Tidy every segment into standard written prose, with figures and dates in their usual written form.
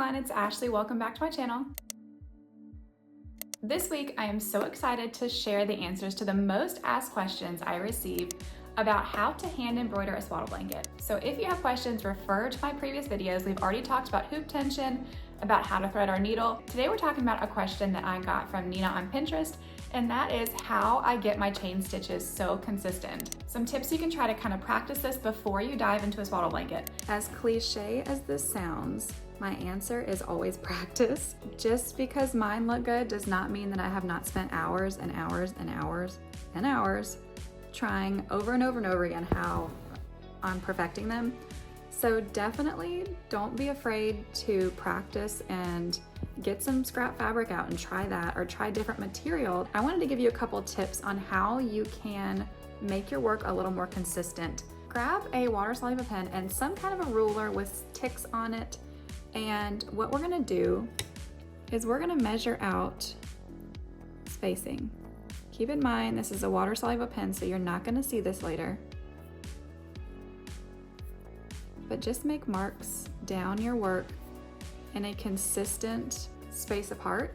everyone, it's Ashley. Welcome back to my channel. This week, I am so excited to share the answers to the most asked questions I received about how to hand embroider a swaddle blanket. So if you have questions, refer to my previous videos. We've already talked about hoop tension, about how to thread our needle. Today we're talking about a question that I got from Nina on Pinterest, and that is how I get my chain stitches so consistent. Some tips you can try to kind of practice this before you dive into a swaddle blanket. As cliche as this sounds, my answer is always practice. Just because mine look good does not mean that I have not spent hours and hours and hours and hours trying over and over and over again how I'm perfecting them. So definitely don't be afraid to practice and get some scrap fabric out and try that, or try different material. I wanted to give you a couple tips on how you can make your work a little more consistent. Grab a water-soluble pen and some kind of a ruler with ticks on it. And what we're gonna do is we're gonna measure out spacing. Keep in mind, this is a water-soluble pen, so you're not gonna see this later. But just make marks down your work in a consistent space apart.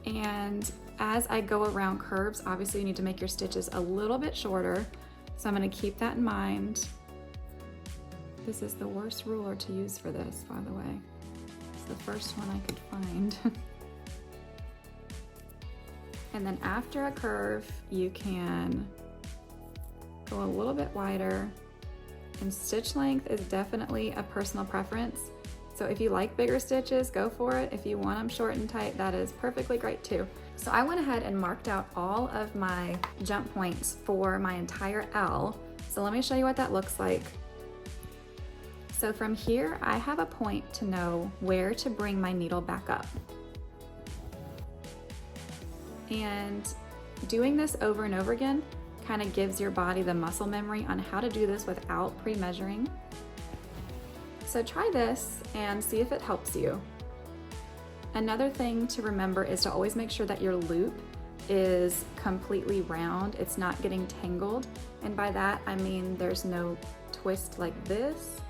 And as I go around curves, obviously you need to make your stitches a little bit shorter. So I'm gonna keep that in mind. This is the worst ruler to use for this, by the way. It's the first one I could find. And then after a curve, you can go a little bit wider. And stitch length is definitely a personal preference. So if you like bigger stitches, go for it. If you want them short and tight, that is perfectly great too. So I went ahead and marked out all of my jump points for my entire L. So let me show you what that looks like. So from here, I have a point to know where to bring my needle back up. And doing this over and over again kind of gives your body the muscle memory on how to do this without pre-measuring. So try this and see if it helps you. Another thing to remember is to always make sure that your loop is completely round. It's not getting tangled. And by that, I mean there's no twist like this,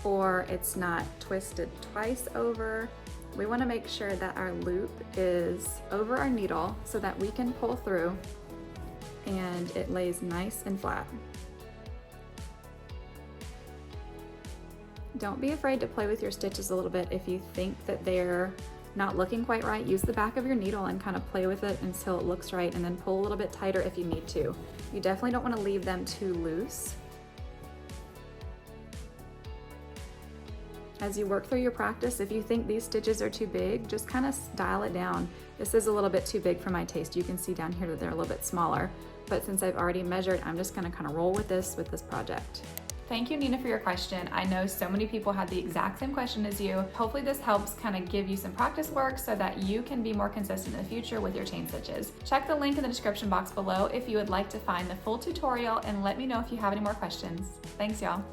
or it's not twisted twice over. We want to make sure that our loop is over our needle so that we can pull through and it lays nice and flat. Don't be afraid to play with your stitches a little bit. If you think that they're not looking quite right, use the back of your needle and kind of play with it until it looks right, and then pull a little bit tighter if you need to. You definitely don't want to leave them too loose. As you work through your practice, if you think these stitches are too big, just kind of dial it down. This is a little bit too big for my taste. You can see down here that they're a little bit smaller, but since I've already measured, I'm just gonna kind of roll with this project. Thank you, Nina, for your question. I know so many people had the exact same question as you. Hopefully this helps kind of give you some practice work so that you can be more consistent in the future with your chain stitches. Check the link in the description box below if you would like to find the full tutorial, and let me know if you have any more questions. Thanks, y'all.